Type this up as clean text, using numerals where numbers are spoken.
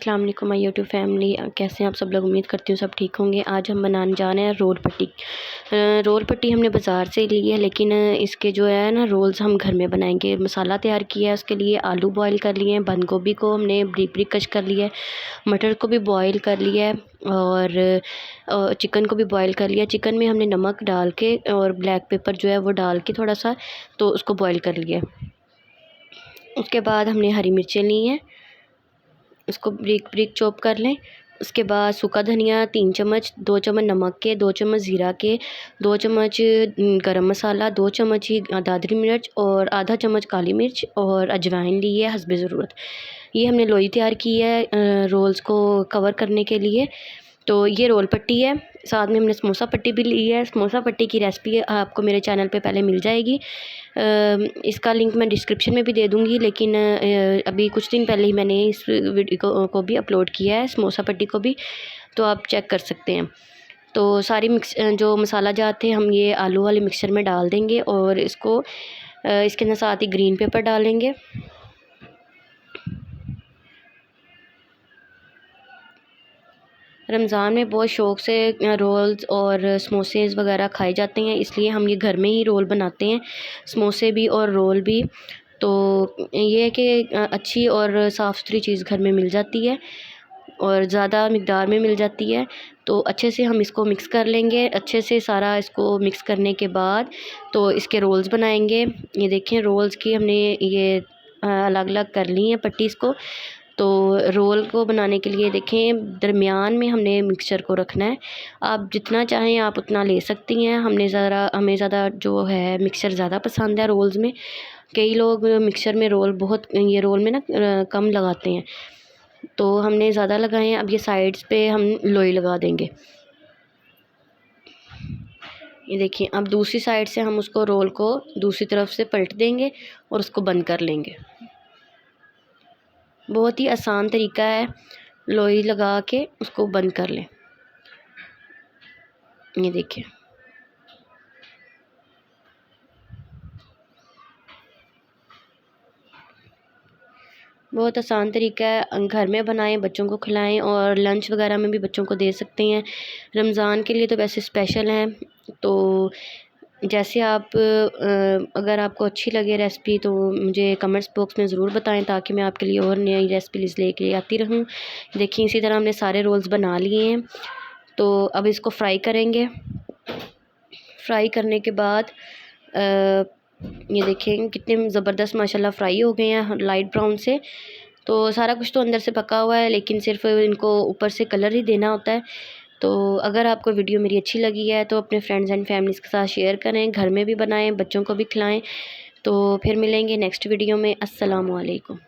अस्सलाम वालेकुम my YouTube family. कैसे हैं आप सब लोग? उम्मीद करती हूँ सब ठीक होंगे। आज हम बनाने जा रहे हैं रोल पट्टी। रोल पट्टी हमने बाज़ार से ली है, लेकिन इसके जो है ना रोल्स हम घर में बनाएंगे। मसाला तैयार किया है उसके लिए। आलू बॉईल कर लिए हैं, बंद गोभी को हमने ब्रीक ब्रीक कश कर लिया है, मटर को भी बॉईल कर लिया है और चिकन को भी बॉईल कर लिया। चिकन में हमने नमक डाल के और ब्लैक पेपर जो है वो डाल के थोड़ा सा तो उसको बॉईल कर लिया। उसके बाद हमने हरी मिर्चें ली हैं, उसको ब्रीक ब्रीक चॉप कर लें। उसके बाद सूखा धनिया 3 चम्मच, 2 चम्मच नमक के, 2 चम्मच ज़ीरा के, 2 चम्मच गरम मसाला, 2 चम्मच ही दादरी मिर्च और आधा चम्मच काली मिर्च और अजवाइन ली है हस्बे ज़रूरत। ये हमने लोई तैयार की है रोल्स को कवर करने के लिए। तो ये रोल पट्टी है। साथ में हमने समोसा पट्टी भी ली है। समोसा पट्टी की रेसिपी आपको मेरे चैनल पे पहले मिल जाएगी। इसका लिंक मैं डिस्क्रिप्शन में भी दे दूँगी, लेकिन अभी कुछ दिन पहले ही मैंने इस वीडियो को भी अपलोड किया है, समोसा पट्टी को भी, तो आप चेक कर सकते हैं। तो सारी जो मसाला जात थे हम ये आलू वाले मिक्सचर में डाल देंगे और इसको इसके अंदर साथ ही ग्रीन पेपर डालेंगे। रमज़ान में बहुत शौक़ से रोल्स और समोसे वगैरह खाए जाते हैं, इसलिए हम ये घर में ही रोल बनाते हैं, समोसे भी और रोल भी। तो ये है कि अच्छी और साफ़ सुथरी चीज़ घर में मिल जाती है और ज़्यादा मिक़दार में मिल जाती है। तो अच्छे से हम इसको मिक्स कर लेंगे। अच्छे से सारा इसको मिक्स करने के बाद तो इसके रोल्स बनाएंगे। ये देखें, रोल्स की हमने ये अलग अलग कर ली हैं पट्टीज़ को। तो रोल को बनाने के लिए देखें दरमियान में हमने मिक्सचर को रखना है। आप जितना चाहें आप उतना ले सकती हैं। हमें ज़्यादा जो है मिक्सचर ज़्यादा पसंद है रोल्स में। कई लोग मिक्सचर में ये रोल में ना कम लगाते हैं, तो हमने ज़्यादा लगाए हैं। अब ये साइड्स पे हम लोई लगा देंगे। ये देखिए, अब दूसरी साइड से हम उसको रोल को दूसरी तरफ से पलट देंगे और उसको बंद कर लेंगे। बहुत ही आसान तरीका है, लोई लगा के उसको बंद कर लें। ये देखिए, बहुत आसान तरीका है। घर में बनाएं, बच्चों को खिलाएं और लंच वगैरह में भी बच्चों को दे सकते हैं। रमज़ान के लिए तो वैसे स्पेशल हैं। तो जैसे आप अगर आपको अच्छी लगे रेसिपी तो मुझे कमेंट्स बॉक्स में ज़रूर बताएं, ताकि मैं आपके लिए और नई रेसिपीज़ लेके आती रहूं। देखिए, इसी तरह हमने सारे रोल्स बना लिए हैं। तो अब इसको फ्राई करेंगे। फ्राई करने के बाद ये देखें कितने ज़बरदस्त माशाल्लाह फ्राई हो गए हैं लाइट ब्राउन से। तो सारा कुछ तो अंदर से पका हुआ है, लेकिन सिर्फ इनको ऊपर से कलर ही देना होता है। तो अगर आपको वीडियो मेरी अच्छी लगी है तो अपने फ्रेंड्स एंड फैमिलीज़ के साथ शेयर करें, घर में भी बनाएं, बच्चों को भी खिलाएं। तो फिर मिलेंगे नेक्स्ट वीडियो में। अस्सलाम वालेकुम।